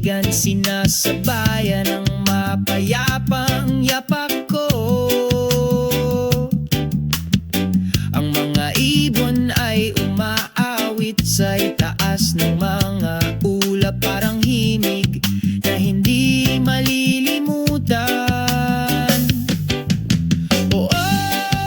pasigan, sinasabayan ng mapayapang yapak ko. Ang mga ibon ay umaawit sa itaas ng mga ulap, parang himig na hindi malilimutan. Oo,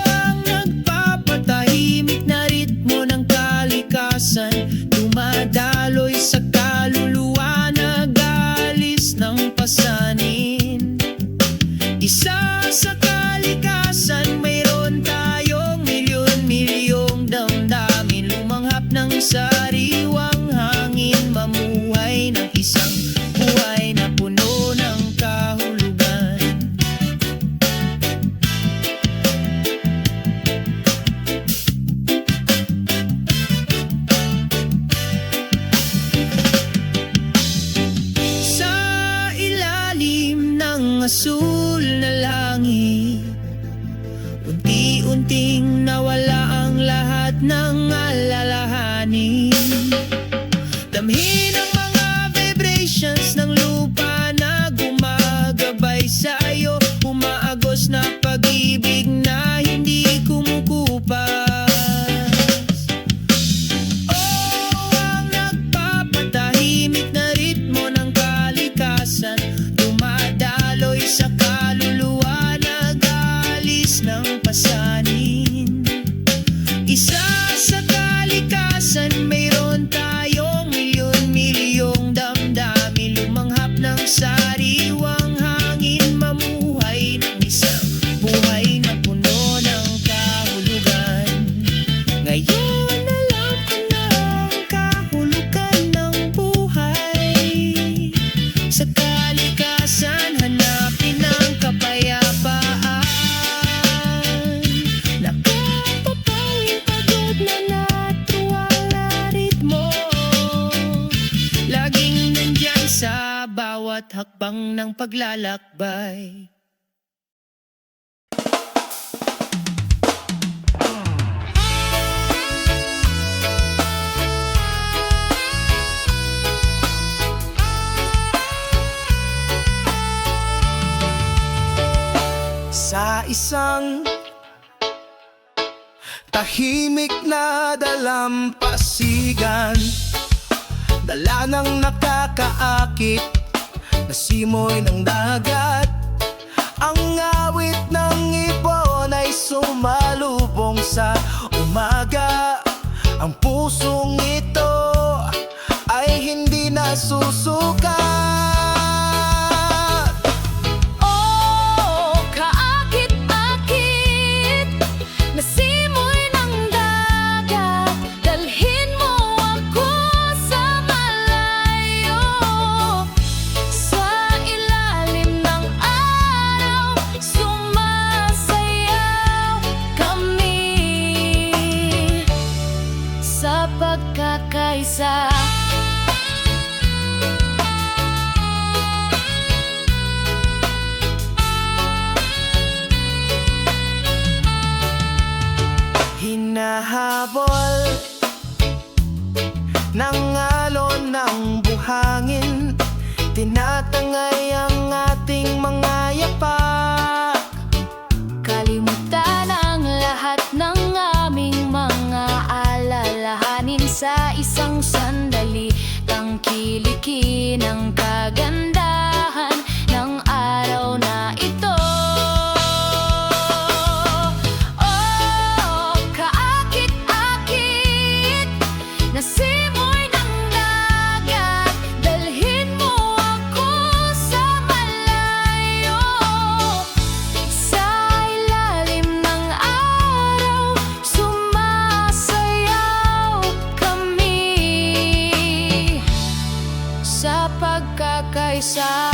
ang nagpapatahimik na ritmo ng kalikasan, dumadaloy sa kaluluwa, nag-aalis ng pasanin. Isa sa kalikasan, mayroon tayong milyon-milyong damdamin, lumanghap ng sariwang hangin, mamuhay ng isang buhay na puno ng kahulugan. Sa ilalim ng asul na langit, unti-unting nawala ang lahat ng alalahanin. Damhin ang mga vibrations ng lupa na gumagabay sa'yo, umaagos na pag-ibig na hindi kumukupas. Oh, ang nagpapatahimik na ritmo ng kalikasan, dumadaloy sa kaluluwa, nag-aalis ng pasanin. Isa sa kalikasan, mayroon tayong milyon-milyong damdamin, lumanghap ng sariwang hangin, mamuhay ng isang buhay na puno ng kahulugan. Ngayon alam ko na ang kahulugan ng buhay. Sa kalikasan, hanapin ang kapayapaan. Nakapapawing pagod na natuwang na ritmo, laging nandyan sa bawat hakbang ng paglalakbay. Sa isang tahimik na dalampasigan, dala ng nakakaakit na simoy ng dagat, ang awit ng ibon ay sumalubong sa umaga. Ang pusong ito ay hindi nasusukat. Sa pagkakaisa, hinahabol ng alon ng buhangin, tinatangay ang ating mga yapak. kalimutan ang lahat ng aming mga alalahanin sa isang sandali, tangkilikin ang kagandahan ng araw na ito. Oh, kaakit-akit na simoy ng dagat, dalhin mo ako sa malayo. Sa ilalim ng araw, sumasayaw kami sa pagkakaisa.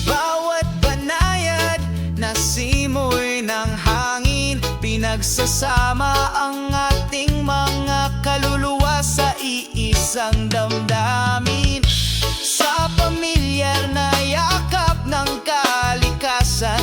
Bawat banayad na simoy ng hangin, pinagsasama ang ating mga kaluluwa sa iisang damdamin. Sa pamilyar na yakap ng kalikasan,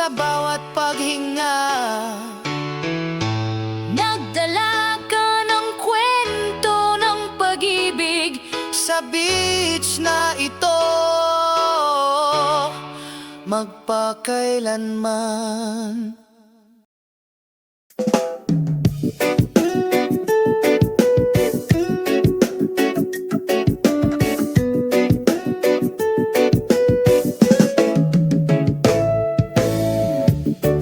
sa bawat paghinga. Nagdala ka ng kwento ng pag-ibig Sa beach na ito, magpakailanman.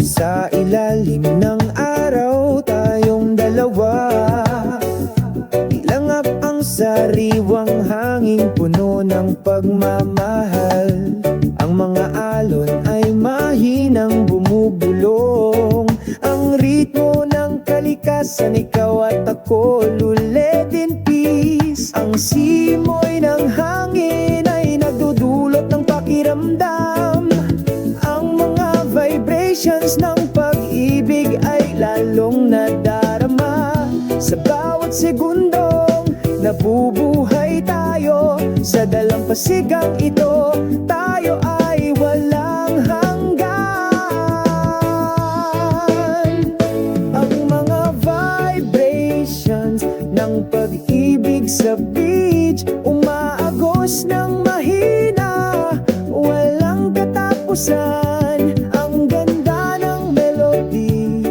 Sa ilalim ng araw tayong dalawa, ilangap ang sariwang hangin puno ng pagmamahal. Ang mga alon ay mahinang bumubulong, ang ritmo ng kalikasan, ikaw at ako luled in peace. Ang simoy ng hangin ay nagdudulot ng pakiramdam, ang mga vibrations ng pag-ibig ay lalong nadarama. Sa bawat segundong nabubuhay tayo, sa dalampasigang ito, tayo ay walang hanggan. Ang mga vibrations ng pag-ibig sa beach, umaagos ng mahina, walang katapusan. Ang ganda ng melody,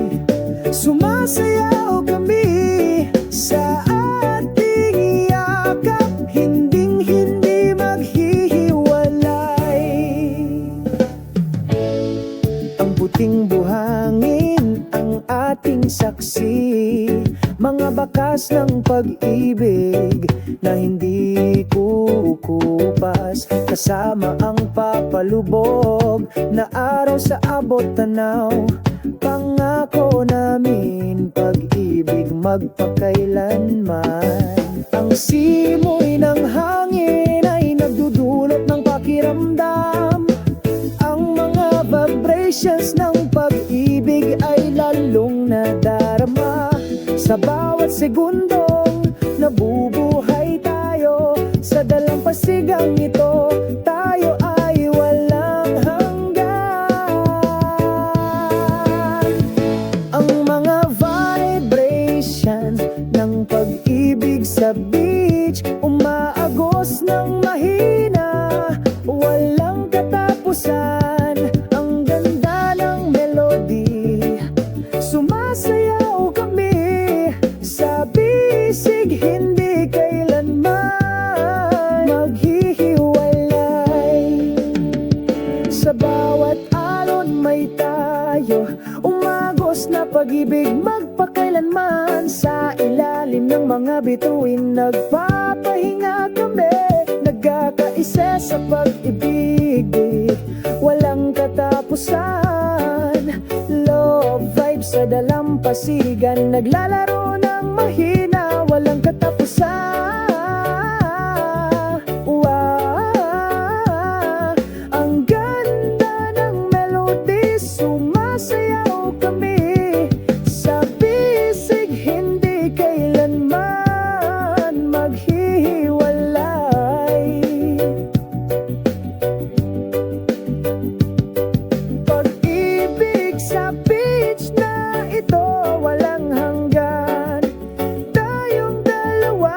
sumasayaw kami sa ating yakap, hinding-hindi maghihiwalay. Ang puting buhangin ang ating saksi, mga bakas ng pag-ibig na hindi kukupas, kasama ang papalubog na araw sa abot tanaw. Pangako namin pag-ibig magpakailanman. Ang simoy ng hangin ay nagdudulot ng pakiramdam, ang mga vibrations ng pag-ibig ay lalong nadarama. Sa bawat segundong nabubuhay tayo, sa dalampasigang ito, tayo ay walang hanggan. Ang mga vibrations ng pag-ibig sa beach, umaagos ng mahina, walang katapusan. Ang ganda ng melody, sumasayaw kami sa bisig, hindi kailanman maghihiwalay. Sa bawat alon may tayo, umagos na pag-ibig magpakailanman. Sa ilalim ng mga bituin nagpapahinga kami, nagkakaisa sa pag-ibig, walang katapusan. Love vibes sa dalampasigan, naglalaro ng mahina, walang katapusan. Ang ganda ng melody, sumasayaw kami sa bisig, hindi kailanman maghihiwalay. Pag-ibig sa beach na ito, walang hanggan. Tayong dalawa,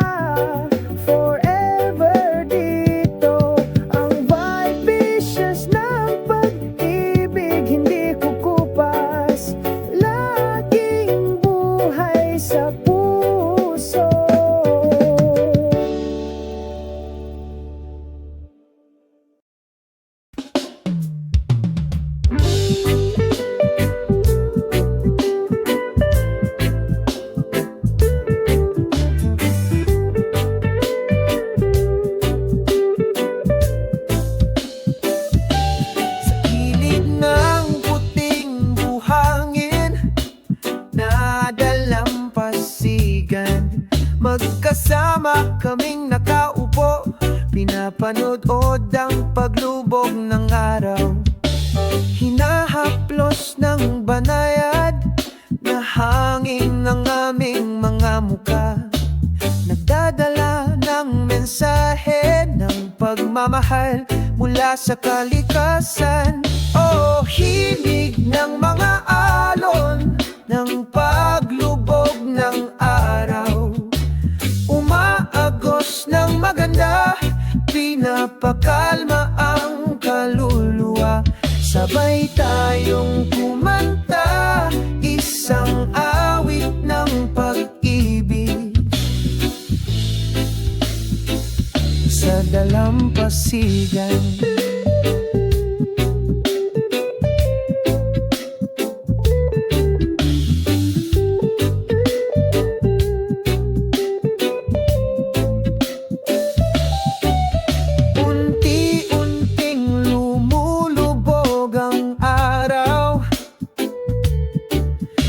forever dito. Ang vibrations ng pag-ibig hindi kukupas, laging buhay sa puso. Sa gilid ng puting buhangin na dalampasigan, magkasama kaming nakaupo, pinapanood ang paglubog ng araw. Hinahaplos ng banayad na hangin ng aming mga muka, nagdadala ng mensahe ng pagmamahal mula mula sa kalikasan. O himig ng mga alon ng paglubog ng araw, umaagos ng maganda, pinapakalma ang kaluluwa. Sabay tayong kumanta, isang awit ng pag-ibig sa dalampasigan. Unti-unting lumulubog ang araw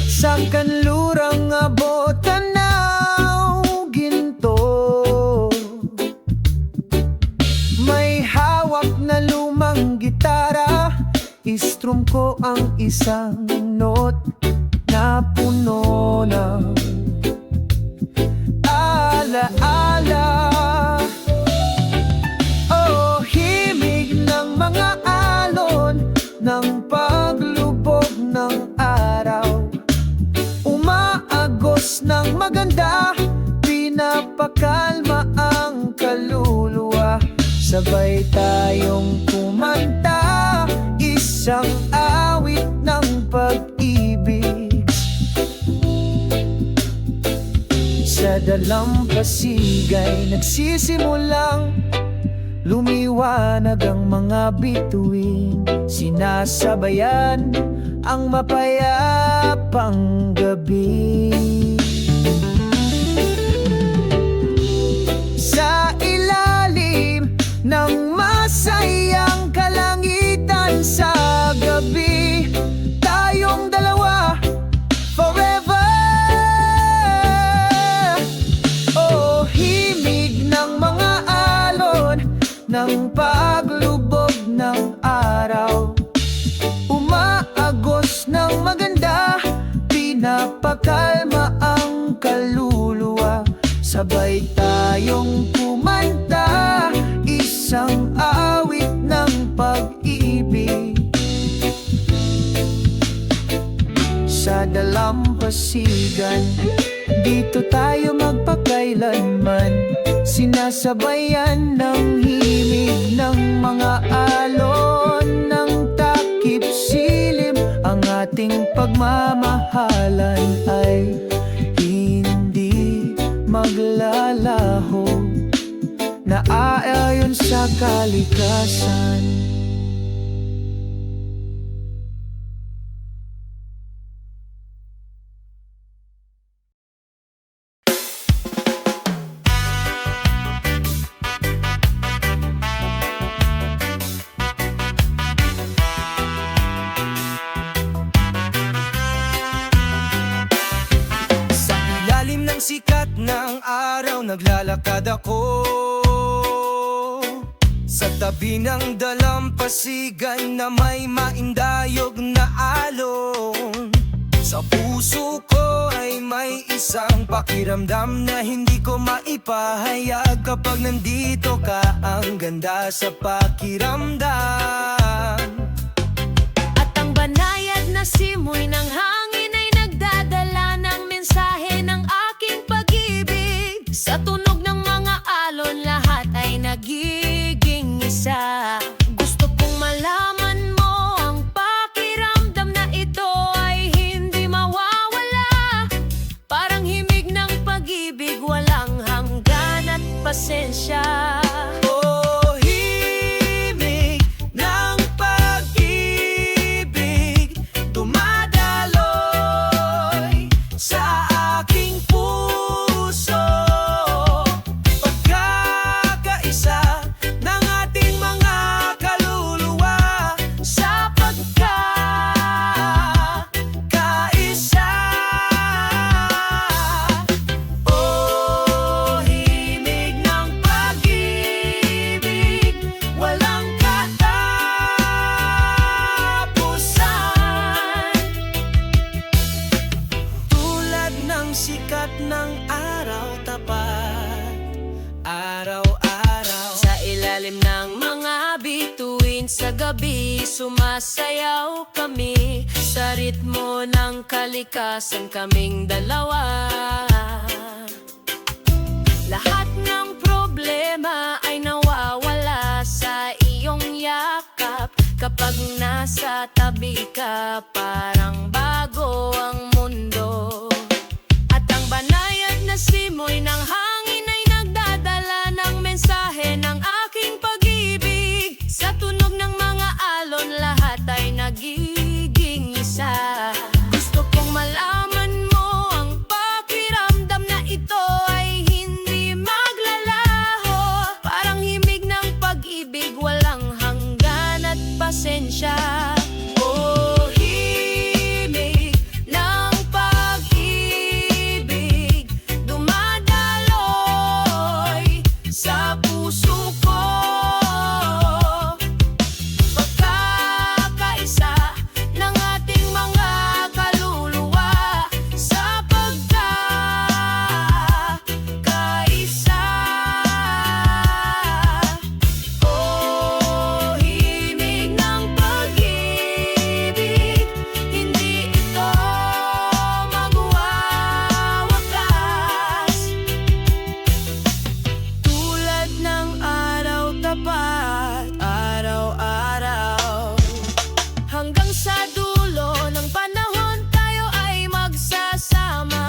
sa kanlurang abutan ng ginto. May hawak na lumang gitara, istrum ko ang isang note na puno ng alaala. O himig ng mga alon ng paglubog ng araw, umaagos ng maganda, pinapakalma ang kaluluwa. Sabay tayong kumanta, isang awit ng pag-ibig sa dalampasigan. Nagsisimulang lumiwanag ang mga bituin, sinasabayan ang mapayapang gabi. Sa ilalim ng masayang kalangitan sa gabi, tayong dalawa forever. O himig ng mga alon ng paglubog ng araw, umaagos ng maganda, pinapakalma ang kaluluwa. Sabay tayong kumanta, isang awit ng pag-ibig sa dalampasigan. Dito tayo magpakailanman, sinasabayan ng himig ng mga alon ng takip silim. Ang ating pagmamahalan ay hindi maglalaho, naaayon sa kalikasan. Sikat ng araw, naglalakad ako sa tabi ng dalampasigan na may maindayog na alon. Sa puso ko ay may isang pakiramdam na hindi ko maipahayag. Kapag nandito ka, ang ganda sa pakiramdam. At ang banayad na simoy ng hangin ay nagdadala ng mensahe ng aking pag-ibig. Sa tunog ng mga alon, lahat ay nagiging isa. Gusto kong malaman mo, ang pakiramdam na ito ay hindi mawawala. Parang himig ng pag-ibig, walang hanggan at pasensya. Sikat ng araw, tapat araw-araw sa ilalim ng mga bituin. sa gabi, sumasayaw kami sa ritmo ng kalikasan kaming dalawa. Lahat ng problema ay nawawala sa iyong yakap. Kapag nasa tabi ka, parang bago ang mundo. At ang banayad na simoy ng hangin ay nagdadala ng mensahe ng aking pag-ibig. Sa tunog ng mga alon, lahat ay nagiging isa. Gusto kong malaman mo ang pakiramdam na ito ay hindi maglalaho. Parang himig ng pag-ibig, walang hanggan at pasensya. Oh, himig ng pag-ibig, dumadaloy sa puso ko. Pagkakaisa ng ating mga kaluluwa sa pagkakaisa. Oh, himig ng pag-ibig, hindi ito magwawakas. Tulad ng araw tapat, araw-araw, hanggang sa dulo ng panahon tayo ay magsasama.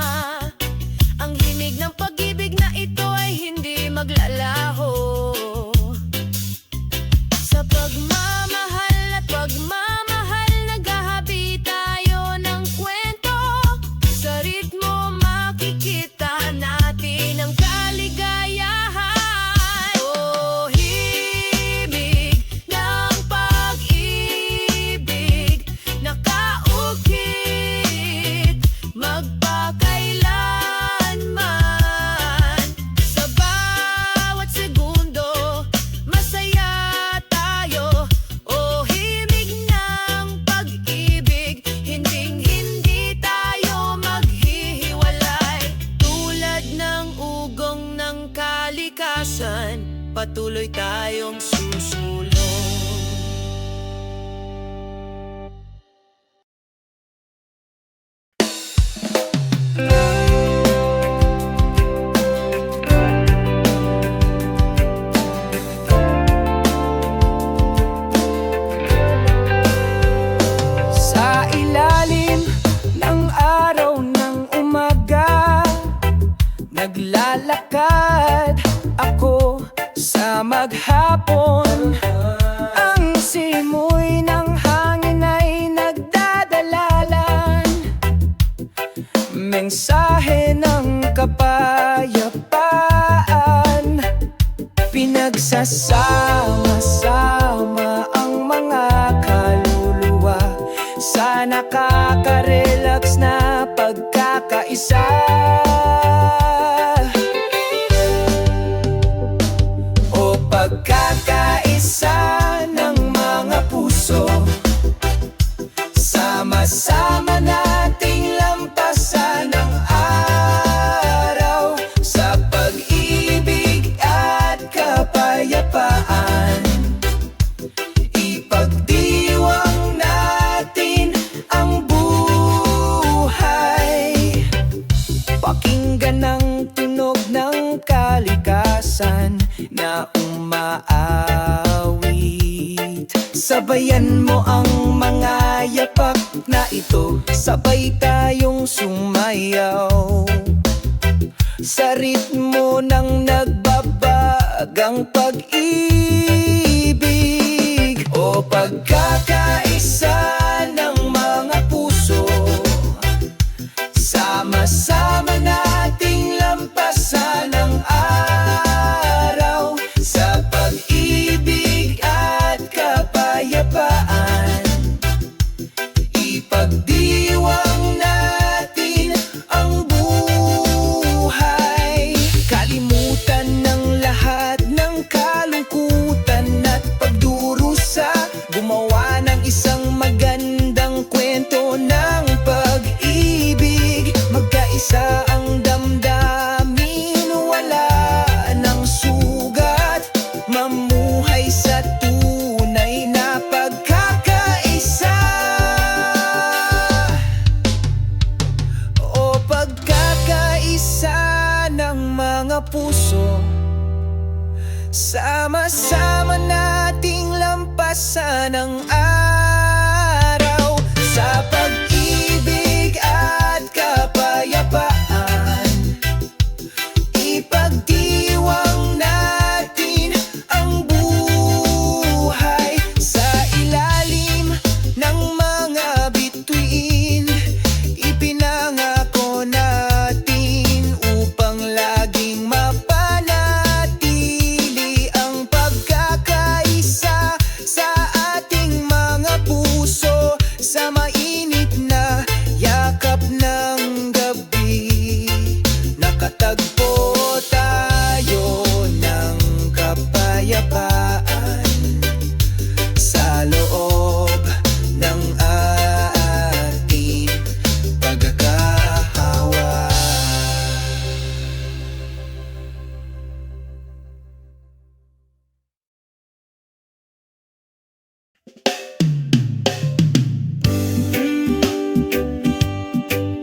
Ang himig ng pag-ibig na ito ay hindi maglalaho. Sa pagmamahal at pagmamahal, naghahabi tayo ng kwento. Sa ritmo makikita natin ang kaligayahan. Oh, himig ng pag-ibig, nakaukit magpakailanman. Sa bawat segundo, masaya tayo. Oh, himig ng pag-ibig, hinding-hindi tayo maghihiwalay. Tulad ng ugong ng kalikasan, patuloy tayong susulong. Sa ilalim ng araw ng umaga, naglalakad ako sa maghapon. Ang simoy ng hangin ay nagdadalalan, mensahe ng kapayapaan. Pinagsasama-sama ang mga kaluluwa sa nakaka-relax na pagkakaisa. O pagkakaisa ng mga puso, sama-sama nating lampasan ang araw sa pag-ibig at kapayapaan. Ipagdiwang natin ang buhay. Pakinggan ang tunog ng kalikasan na umaawit. Sabayan mo ang mga yapak na ito, sabay tayong sumayaw sa ritmo ng nagbabagang pag-ibig. O pagkakaisa ng mga puso, sama-sama nating lampasan ang araw sa pag-ibig at kapayapaan. Ipagdiwang natin ang buhay. Kalimutan ng lahat ng kalungkutan at pagdurusa, gumawa ng isang maganda mga puso. Sama-sama nating lampasan ang araw sa pag-ibig at kapayapaan. Ipagdiwang natin ang buhay sa ilalim ng mga bituin. Ipinangako natin upang laging mapanatili ang pagkakaisa sa ating mga puso. Sa mainit na yakap ng gabi, nakatagpo tayo ng kapayapaan sa loob ng ating pagkakahawa.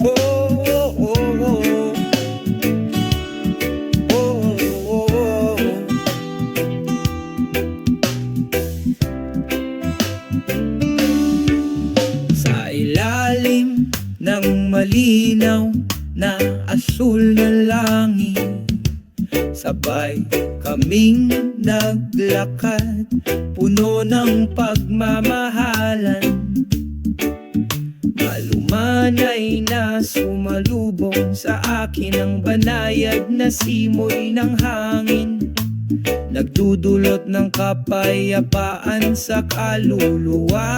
Oh, oh, oh, oh. Sa ilalim ng malinaw na asul na langit, sabay kaming naglakad, puno ng pagmamahalan. Malumanay na sumalubong sa akin ang banayad na simoy ng hangin, nagdudulot ng kapayapaan sa kaluluwa.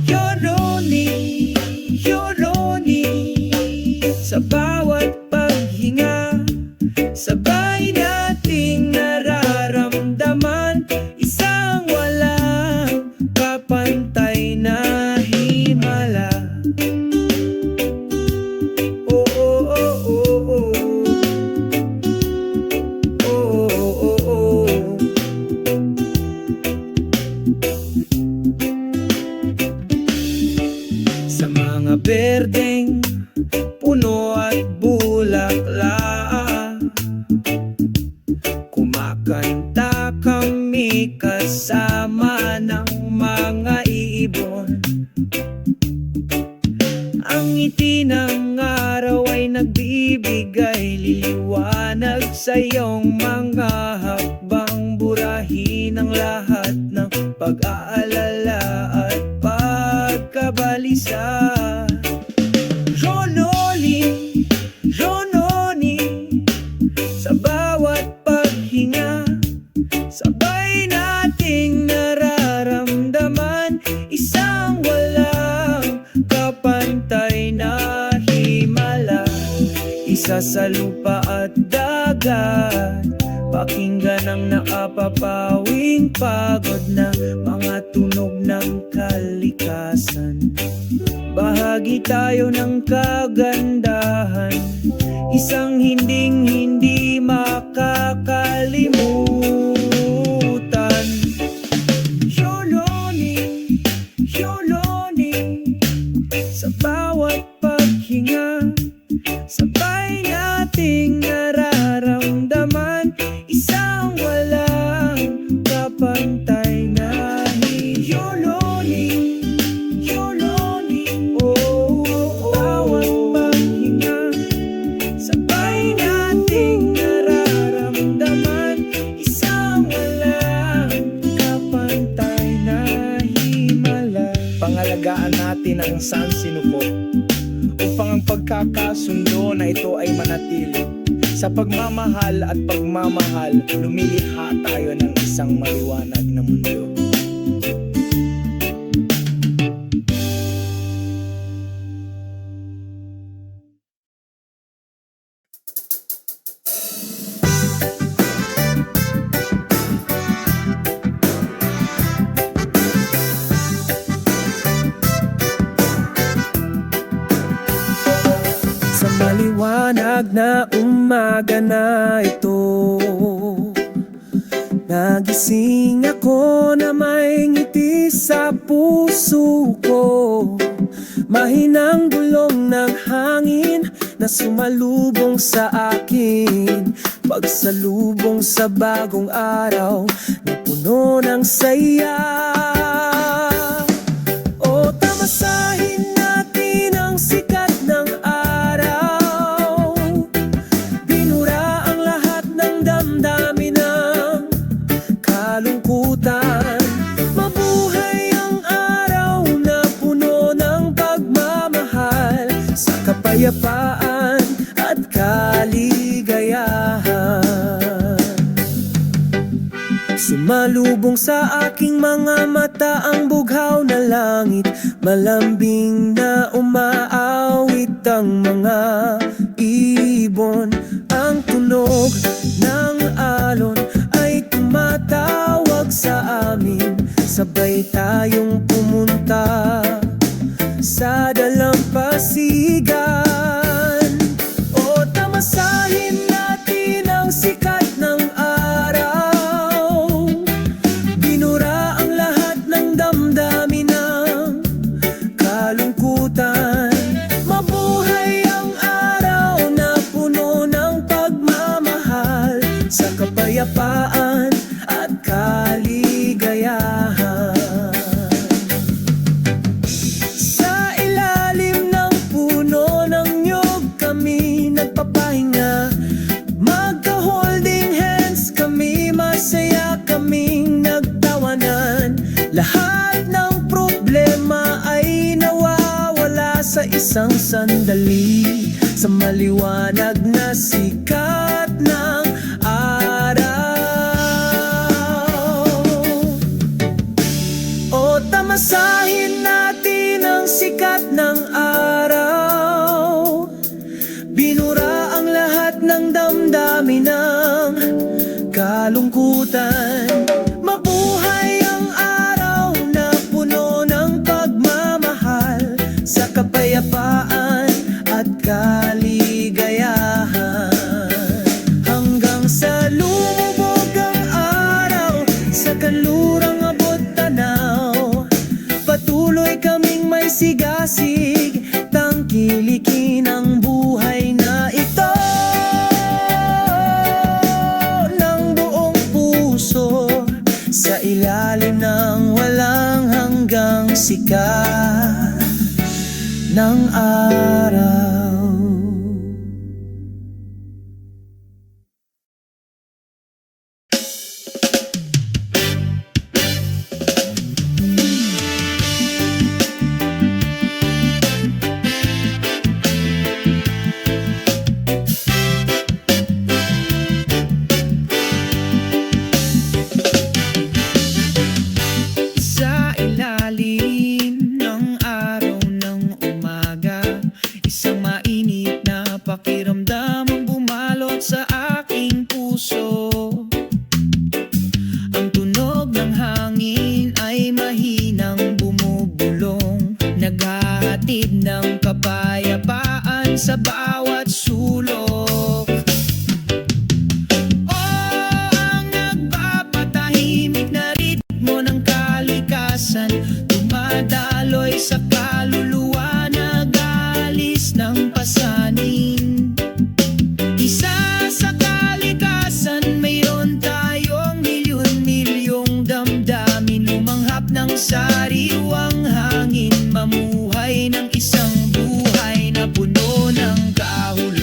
Yoroni, Yoroni, sa bawat paghinga, sabay nating nararamdaman isang walang kapantay na himala. Oh, oh, oh, oh, oh. Oh, oh, oh. Sa mga berdeng puno at bulaklak, kumakanta kami kasama ng mga ibon. Ang ngiti ng araw ay nagbibigay liwanag sa iyong mga hakbang, burahin ang lahat ng pag-aalala at pagkabalisa. Rononi, Rononi, sa bawat paghinga, sabay nating nararamdaman isang walang kapantay na himala. Isa sa lupa at dagat, pakinggan ang nakapapawing pagod na mga tunog ng kalikasan. Bahagi tayo ng kagandahan, isang hindi makakalimutan. Yoloni, Yoloni, sa bawat paghinga, sabay nating nararamdaman isang walang kapantay na Yoloni, Yoloni, oh, bawat paghinga, sabay nating nararamdaman isang walang kapantay na himala. Pangalagaan natin ang sansinuko upang ang pagkakasundo na ito ay manatili. Sa pagmamahal at pagmamahal, lumilikha tayo ng isang maliwanag na mundo. Sa maliwanag na umaga na ito, nagising ako na may ngiti sa puso ko. Mahinang bulong ng hangin na sumalubong sa akin, pagsalubong sa bagong araw na puno ng saya. O tamasahin natin ang sikat ng araw, binura ang lahat ng damdamin ng kalungkutan. Mabuhay ang araw na puno ng pagmamahal, sa kapayapaan at kaligayahan. Sumalubong sa aking mga mata ang bughaw na langit, malambing na umaawit ang mga ibon. Ang tunog ng alon ay tumatawag sa amin, sabay tayong pumunta sa dalampasigan. O tamasahin natin ang sikat ng araw, binura ang lahat ng damdamin ng kalungkutan. Mabuhay ang araw na puno ng pagmamahal, sa kapayapaan at kaligayahan. Sa ilalim ng puno ng niyog kami nagpapahinga, magka-holding hands kami, masaya kaming nagtawanan. Lahat ng problema ay nawawala sa isang sandali, sa maliwanag na sikat ng araw. O tamasahin natin ang sikat ng araw, binura ang lahat ng damdamin ng kalungkutan. Mabuhay ang araw na puno ng pagmamahal, sa kapayapaan at kaligayahan. Hanggang sa lumubog ang araw, sa kanlurang abot tanaw, patuloy kaming may sigasig, tangkilikin ang buhay na ito ng buong puso, sa ilalim ng walang hanggang sikat ng araw. Sa ilalim ng araw ng umaga, isang mainit na pakiramdam ang bumalot sa aking puso. Ang tunog ng hangin ay mahinang bumubulong, naghahatid ng kapayapaan sa bawat sulok. Ang nagpapatahimik na ritmo ng kalikasan, dumadaloy sa kaluluwa, nag-aalis ng pasanin. Isa sa kalikasan, mayroon tayong milyon-milyong damdamin, lumanghap ng sariwang hangin, mamuhay ng isang buhay na puno ng kahulugan.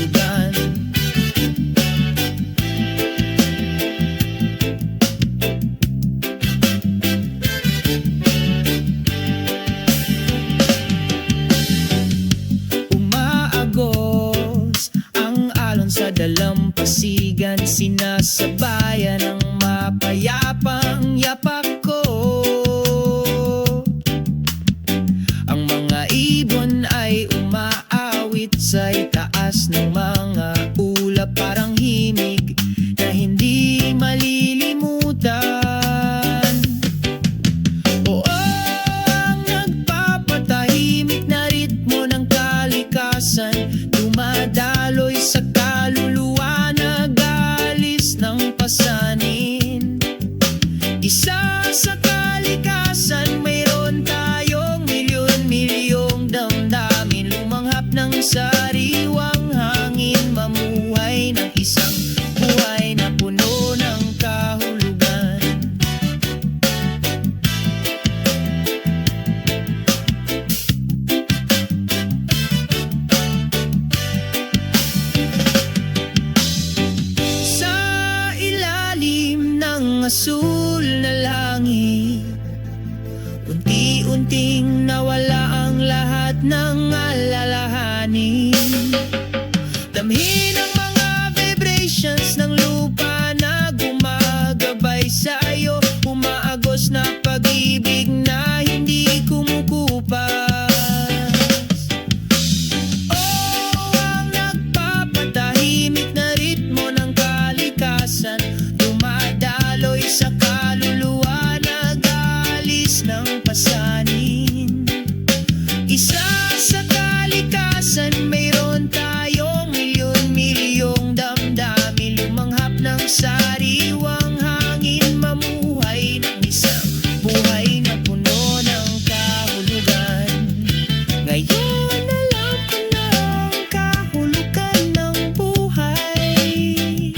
alalahanin. Damhin ang mga vibrations ng lupa na gumagabay sa'yo. Umaagos na pag-ibig na hindi kumukupas. Oh, ang nagpapatahimik na ritmo ng kalikasan, dumadaloy sa kaluluwa, nag-aalis ng pasanin. Isa sa kalikasan, mayroon tayong milyon-milyong damdamin, lumanghap ng sariwang hangin, mamuhay ng isang buhay na puno ng kahulugan. Ngayon alam ko na ang kahulugan ng buhay.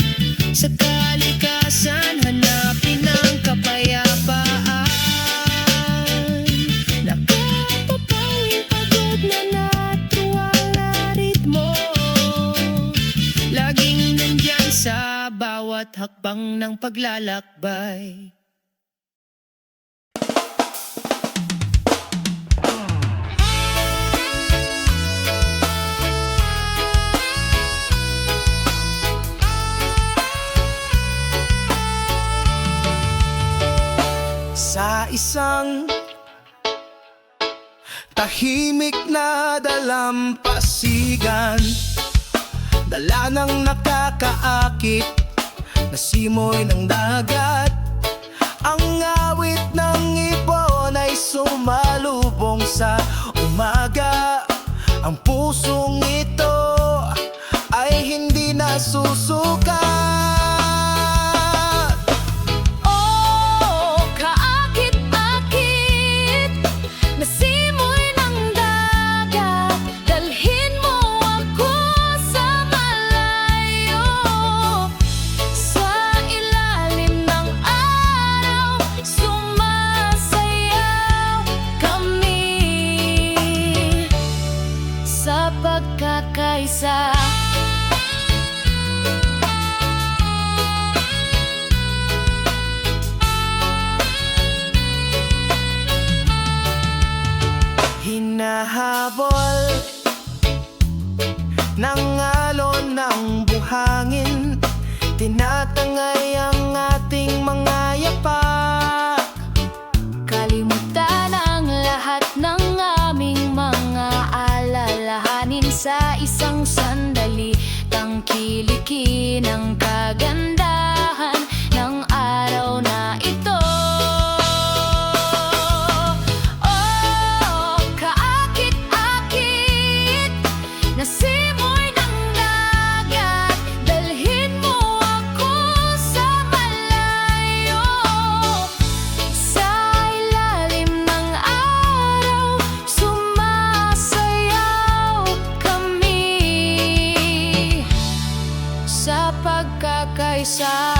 Sa kalikasan, hanapin ang kapayapaan. Nakapapawing pagod na natural na ritmo, laging nandyan sa bawat hakbang ng paglalakbay. Sa isang tahimik na dalampasigan, dala ng nakakaakit na simoy ng dagat. Ang awit ng ibon ay sumalubong sa umaga. Ang pusong ito ay hindi nasusukat. Oh, kaakit-akit na simoy ng dagat, dalhin mo ako sa malayo. Sa ilalim ng araw, sumasayaw kami sa pagkakaisa. Hinahabol ng alon ng buhangin, tinatangay ang ating mga yapak. Kalimutan ang lahat ng aming mga alalahanin sa isang sandali. Tangkilikin ang kagandahan ng araw na ito. Oh, kaakit-akit na simoy ng dagat, dalhin mo ako sa malayo. Sa ilalim ng araw, sumasayaw kami sa pagkakaisa.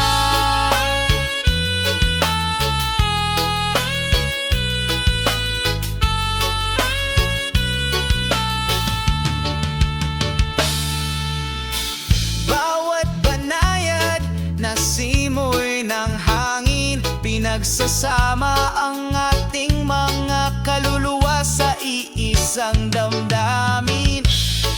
Bawat banayad na simoy ng hangin, pinagsasama ang ating mga kaluluwa sa iisang damdamin.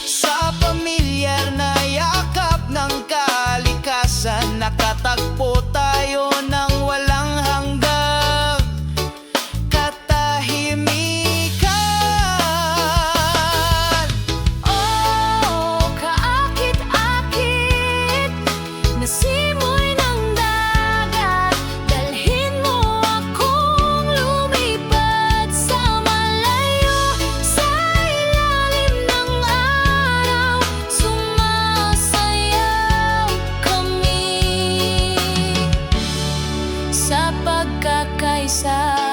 Sa pamilyar na yakap ng kalikasan, nakatagpo tayo ng walang hanggang katahimikan. Oh, kaakit-akit na simoy ng dagat, dalhin mo akong lumipad sa malayo. Sa ilalim ng araw, sumasayaw kami sa pagkakaisa.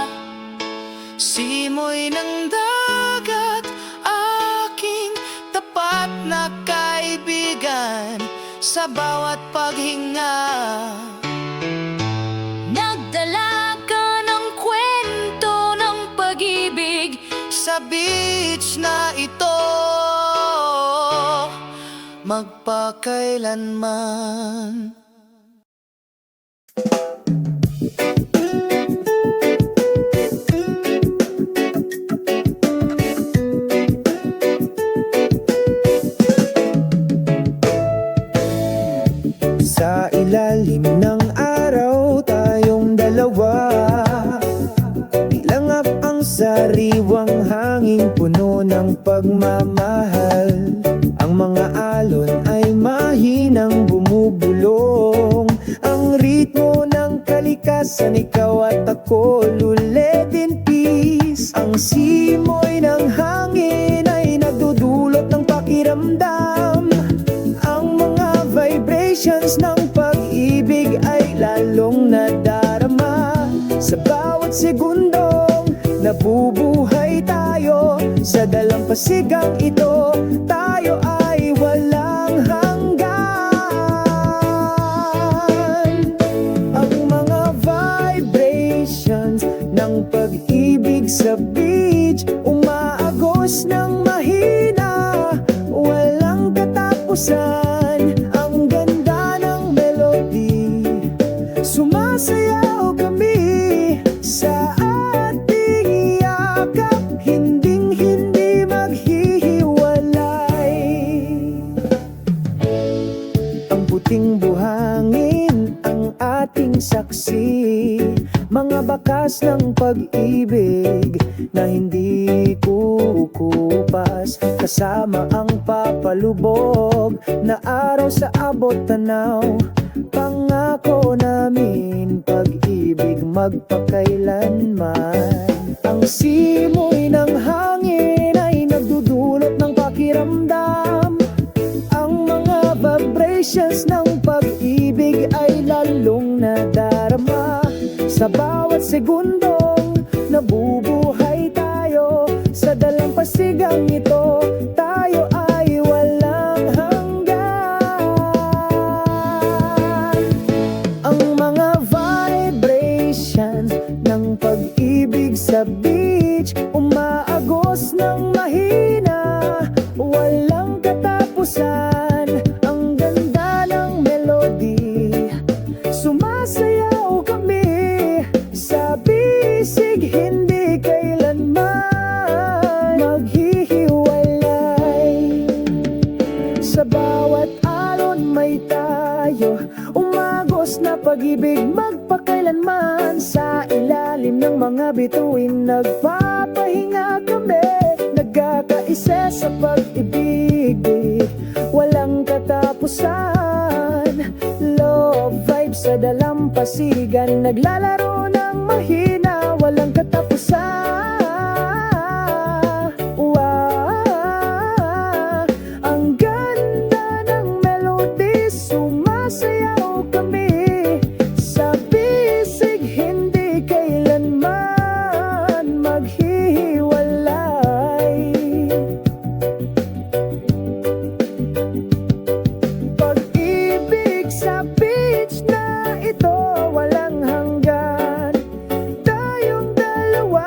Simoy ng dagat, aking tapat na kaibigan, sa bawat paghinga. Nagdala ka ng kwento ng pag-ibig Sa beach na ito, magpakailanman. pagmamahal. Ang mga alon ay mahinang bumubulong. Ang ritmo ng kalikasan, ikaw at ako, luled in peace. Ang simoy ng hangin ay nagdudulot ng pakiramdam. Ang mga vibrations ng pag-ibig ay lalong nadarama. Sa bawat segundong nabubuhay tayo, sa dalampasigang ito, tayo ay walang hanggan. Ang mga vibrations ng pag-ibig sa beach, umaagos ng mahina, walang katapusan. Ang ganda ng melody, sumasayaw kami sa ating yakap, hinding-hindi maghihiwalay. Ang puting buhangin ang ating saksi, mga bakas ng pag-ibig na hindi kukupas. Kasama ang papalubog na araw sa abot tanaw. Pangako namin pag-ibig magpakailanman. Ang simoy ng hangin ay nagdudulot ng pakiramdam. Ang mga vibrations ng pag-ibig ay lalong nadarama. Sa bawat segundong nabubuhay tayo, sa dalampasigang ito, tayo ay walang hanggan. Ang mga vibration ng pag-ibig sa beach, umaagos ng mahina, walang katapusan. Ang ganda ng melody, sumasayaw kami sa bisig, hindi kailanman maghihiwalay. Sa bawat alon may tayo, umagos na pag-ibig magpakailanman. Sa ilalim ng mga bituin nagpapahinga kami, nagkakaisa sa pag-ibig, walang katapusan. Love vibes sa dalampasigan, naglalaro ng mahina, walang katapusan. Ang ganda ng melody, sumasayaw kami sa bisig, hindi kailanman maghihiwalay. Pag-ibig sa beach na ito, walang hanggan. Tayong dalawa,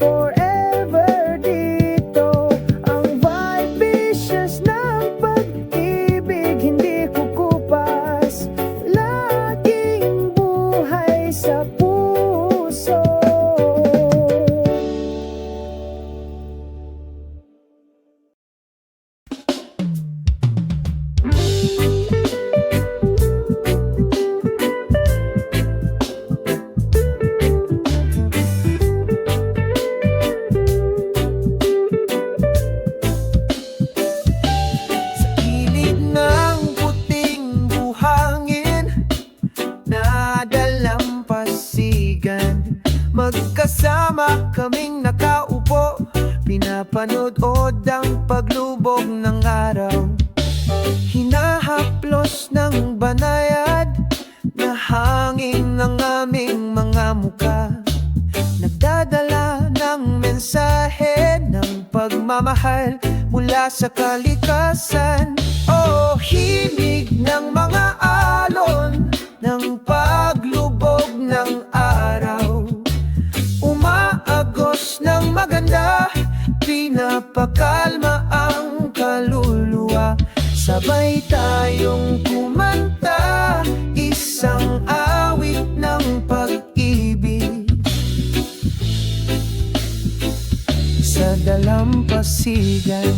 forever dito. Ang vibrations ng pag-ibig hindi kukupas, laging buhay sa puso. Sa gilid ng puting buhangin na dalampasigan, magkasama kaming nakaupo, pinapanood ang paglubog ng araw. Hinahaplos ng banayad na hangin ng aming mga muka, nagdadala ng mensahe ng pagmamahal mula sa kalikasan. O himig ng mga alon ng paglubog ng araw, umaagos ng maganda, pinapakalma ang kaluluwa. Sabay tayong kumanta, isang awit ng pag-ibig sa dalampasigan.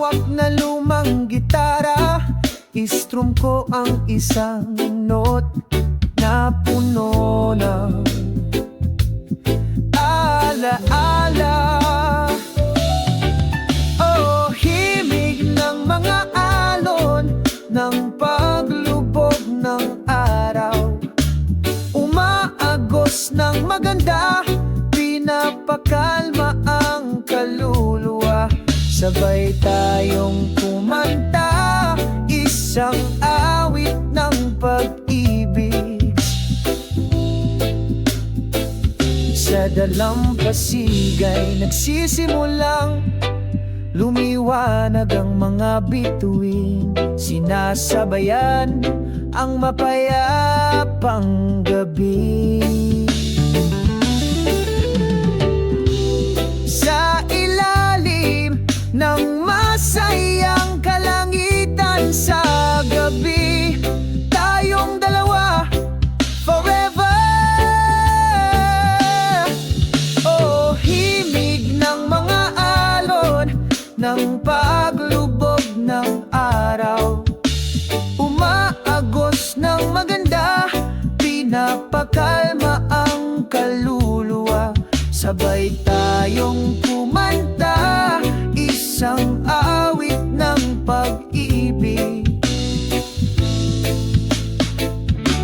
hawak na lumang gitara, istrum ko ang isang note na puno ng alaala. Oh, himig ng mga alon ng paglubog ng araw, umaagos ng maganda, pinapakalma ang kaluluwa. Sabay tayong kumanta, isang awit ng pag-ibig. Sa dalampasigan nagsisimulang lumiwanag ang mga bituin, sinasabayan ang mapayapang gabi. Sa ilalim ng masayang kalangitan sa gabi, tayong dalawa forever. Oh, himig ng mga alon ng paglubog ng araw, umaagos ng maganda, pinapakalma ang kaluluwa. Sabay tayong kumanta, isang awit ng pag-ibig.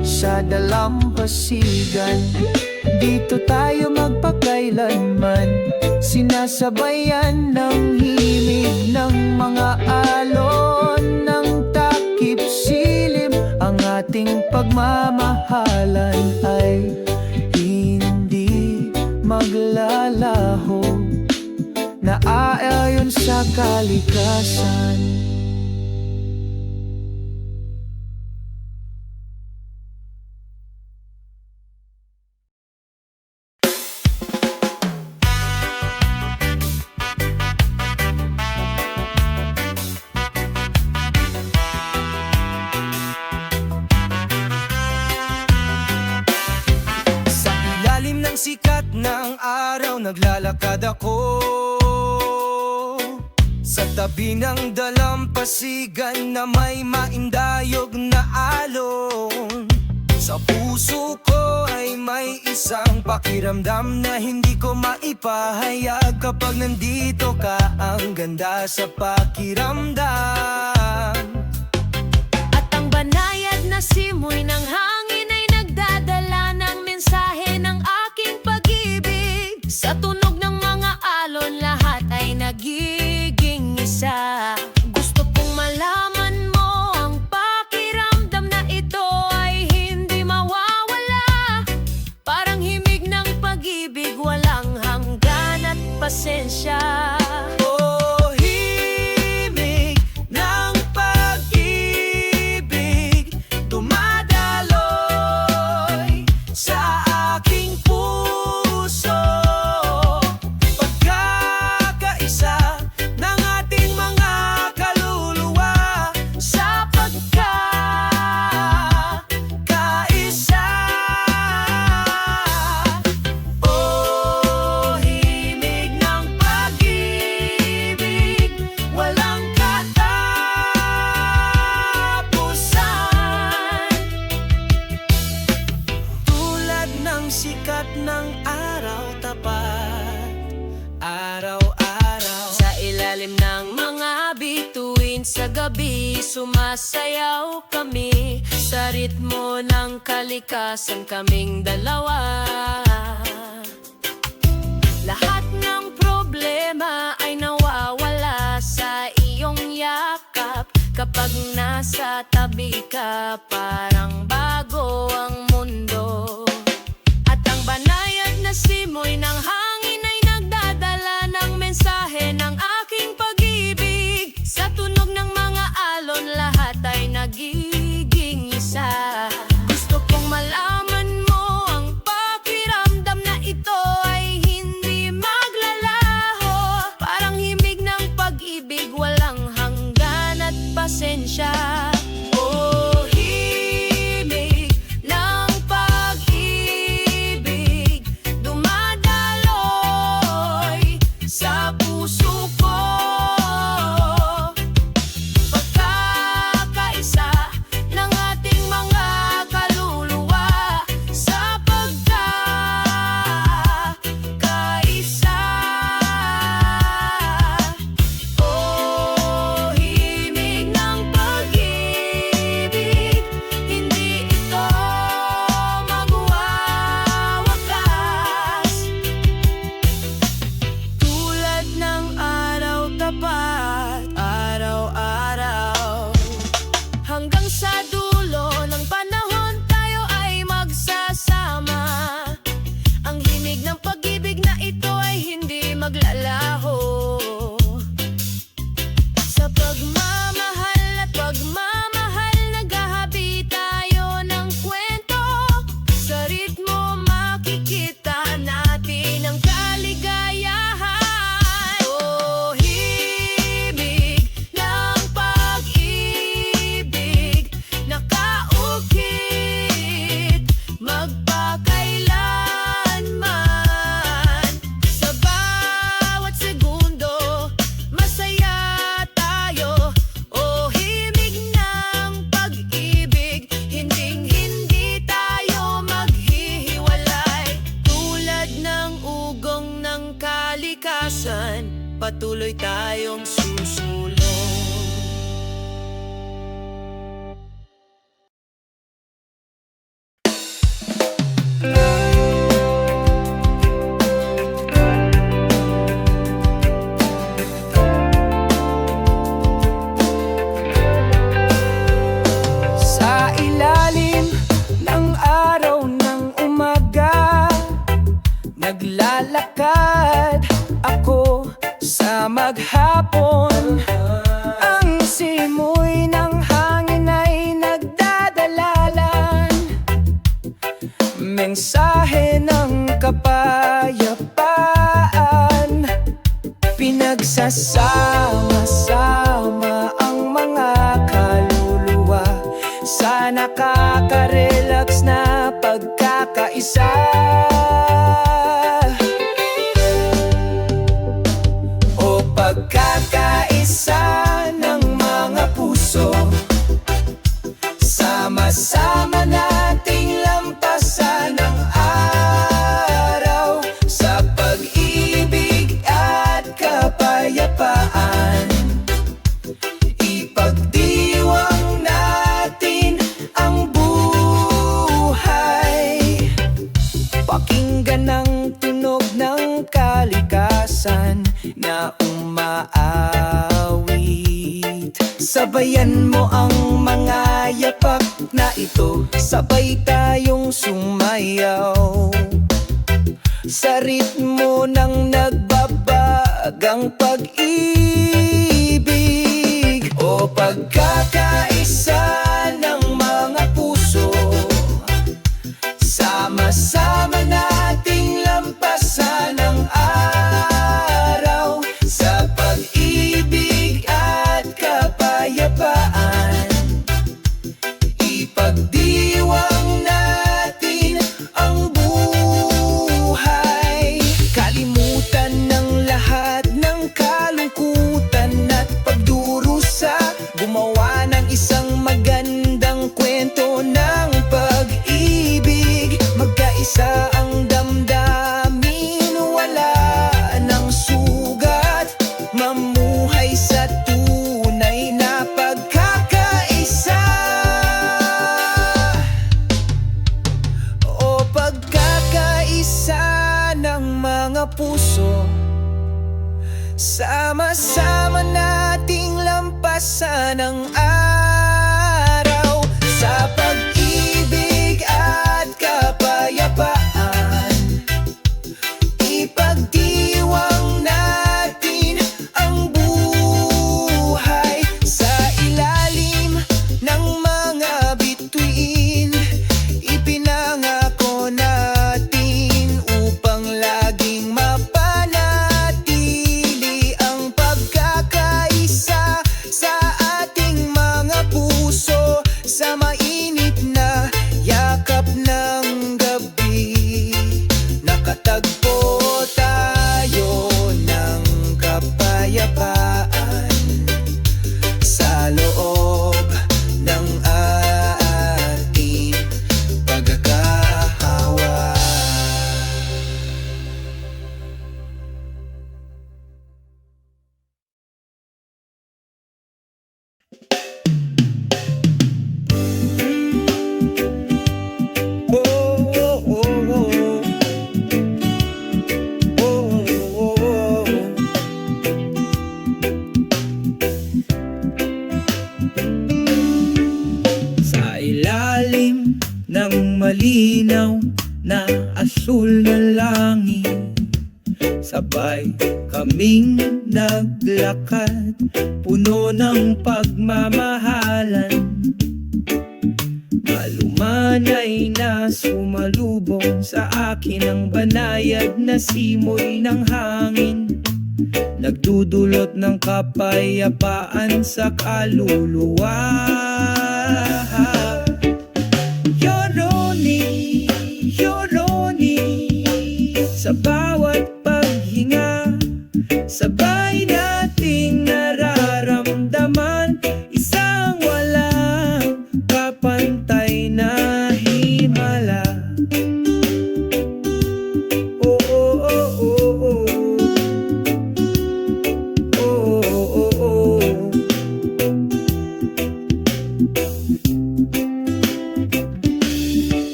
Sa dalampasigan, dito tayo magpakailanman, sinasabayan ng himig ng mga alon ng takip silim. Ang ating pagmamahalan ay hindi maglalaho, naaayon sa kalikasan. Sa ilalim ng sikat ng araw naglalakad ako, sa tabi ng dalampasigan na may maindayog na alon. Sa puso ko ay may isang pakiramdam na hindi ko maipahayag. Kapag nandito ka, ang ganda sa pakiramdam. At ang banayad na simoy ng hangin ay nagdadala ng mensahe ng aking pag-ibig. Sa tunog ng mga alon, lahat ay nagiging isa. Gusto kong malaman mo ang pakiramdam na ito ay hindi mawawala. Parang himig ng pag-ibig, walang hanggan at pasensya. Oh, himig ng pag-ibig, dumadaloy sa aking puso. Pagkakaisa ng ating mga kaluluwa, sa pagkakaisa. Oh, himig ng pag-ibig, walang katapusan. Tulad ng sikat ng araw, tapat araw-araw. Sa ilalim ng mga bituin sa gabi, sumasayaw kami sa ritmo ng kalikasan, kaming dalawa. Lahat ng problema ay nawawala sa iyong yakap. Kapag nasa tabi ka, parang bago ang mundo. At ang banayad na simoy ng hangin ay nagdadala ng mensahe ng aking pag-ibig. Sa tunog ng mga alon, lahat ay nagiging isa. Gusto kong malaman mo ang pakiramdam na ito ay hindi maglalaho. Parang himig ng pag-ibig, walang hanggan at pasensya. Oh, himig ng pag-ibig, dumadaloy isa. O pagkakaisa ng mga puso, sama-sama nating lampasan ang araw sa pag-ibig at kapayapaan. Ipagdiwang natin ang buhay. Pakinggan ang tunog ng kalikasan na umaawit. Sabayan mo ang mga yapak na ito, sabay tayong sumayaw sa ritmo ng nagbabagang pag-ibig. O pagkakaisa ng mga puso, sama-sama nating lampasan ang araw sa pag-ibig at kapayapaan. Ipagdiwang natin ang buhay. Kalimutan ng lahat ng kalungkutan at pagdurusa. Gumawa ng isang magandang kwento ng pag-ibig. Magkaisa ang damdamin, wala ng sugat. Mamuhay sa tunay na pagkakaisa. O pagkakaisa ng mga puso, sama-sama nating lampasan ang araw sa pag-ibig at kapayapaan. Ipagdiwang natin ang buhay sa ilalim ng mga bituin. Ipinangako natin upang laging mapanatili ang pagkakaisa sa ating mga puso. Sa mainit na yakap ng gabi, nakatagpo tayo ng kapayapaan sa loob ng ating pagkakahawa. Sa ilalim ng malinaw na asul na langit, sabay kaming naglakad, puno ng pagmamahalan. Malumanay na sumalubong sa akin ang banayad na simoy ng hangin, nagdudulot ng kapayapaan sa kaluluwa. Yoroni, Yoroni, sa bawat paghinga, sabay nating nararamdaman isang walang kapantay na himala. Oh, oh, oh, oh, oh. Oh, oh, oh.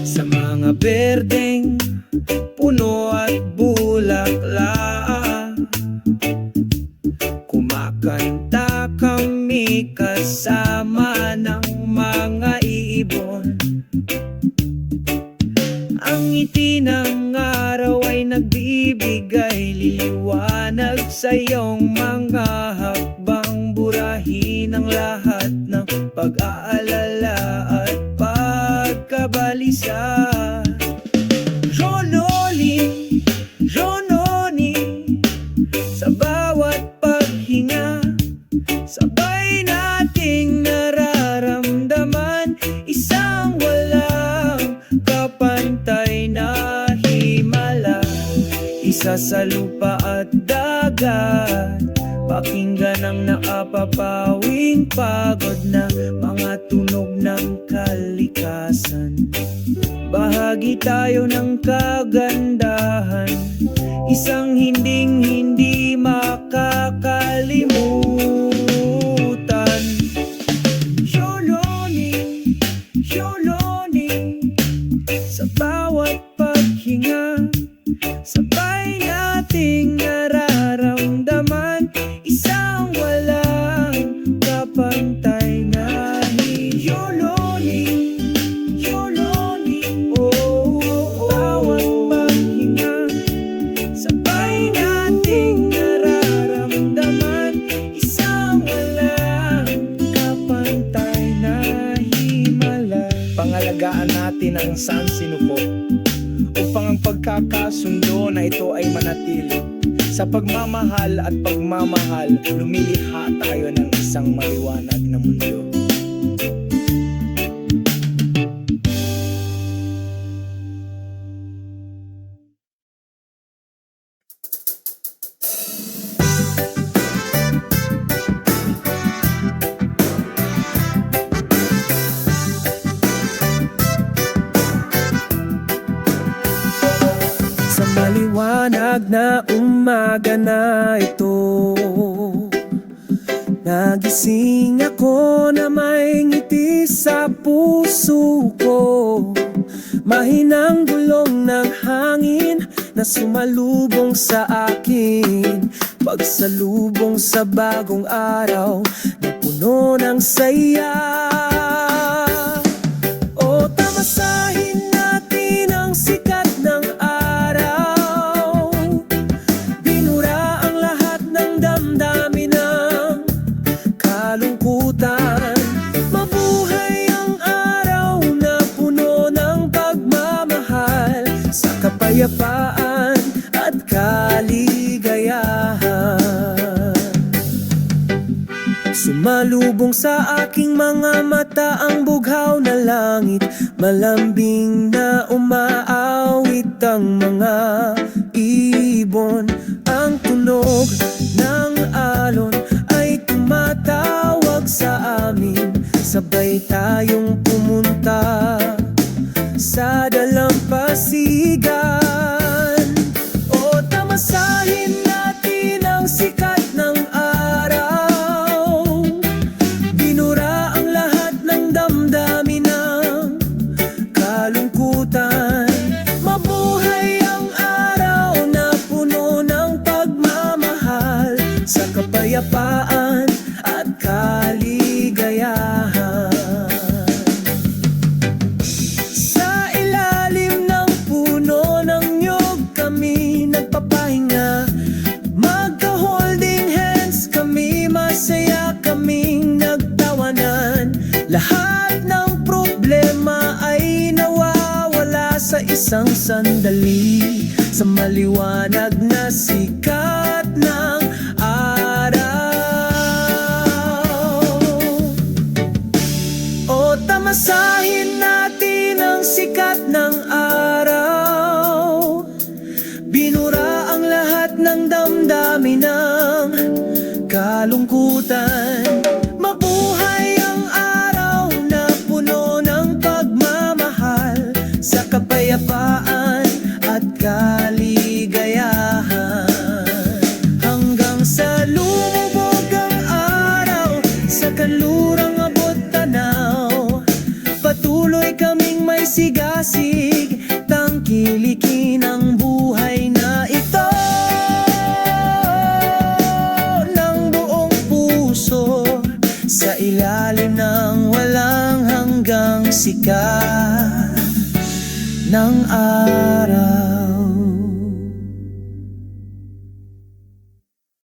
Sa mga berdeng puno at bulaklak, kumakanta kami kasama ng mga ibon. Ang ngiti ng araw ay nagbibigay liwanag sa iyong mga hakbang, burahin ang lahat ng pag-aalala at pagkabalisa. Ronoli, Rononi, sa bawat paghinga, sabay nating nararamdaman isang walang kapantay sa lupa at dagat. Pakinggan ang nakapapawing pagod na mga tunog ng kalikasan. Bahagi tayo ng kagandahan, isang hindi makakalimutan. Yoloning, yoloning, sa bawat paghinga, sabay nating nararamdaman isang walang kapantay na yoloning, yoloning. Bawat paghinga, sabay nating nararamdaman isang walang kapantay na himala. Pangalagaan natin ang sansinuko upang ang pagkakasundo na ito ay manatili. Sa pagmamahal at pagmamahal, lumilikha tayo ng isang maliwanag na mundo. Sa maliwanag na umaga na ito, nagising ako na may ngiti sa puso ko. Mahinang gulong ng hangin na sumalubong sa akin, pagsalubong sa bagong araw na puno ng saya. O tamasahin natin ang sikat ng araw, binura ang lahat ng damdamin ng kalungkutan. Mabuhay ang araw na puno ng pagmamahal, sa kapayapaan at kaligayahan. Sumalubong sa aking mga mata ang bughaw na langit, malambing na umaawit ang mga ibon. Ang tunog ng alon ay tumatawag sa amin, sabay tayong pumunta sa dalampasigan. O tamasahin natin ang sikat ng araw, binura ang lahat ng damdamin ng kalungkutan. Mabuhay ang araw na puno ng pagmamahal, sa kapayapaan at kaligayahan. Sa ilalim ng puno ng niyog kami nagpapahinga, magka-holding hands kami, masaya kaming nagtawanan. Lahat ng problema ay nawawala sa isang sandali, sa maliwanag na sikat ng araw. O tamasahin natin ang sikat ng araw, binura ang lahat ng damdamin ng kalungkutan. Mabuhay ang araw na puno ng pagmamahal, sa kapayapaan at kaligayahan. Hanggang sa lumubog ang araw, sa kanlurang abot tanaw, patuloy kaming may sigasig, tangkilikin ang buhay na ito ng buong puso, sa ilalim ng walang hanggang sikat ng araw.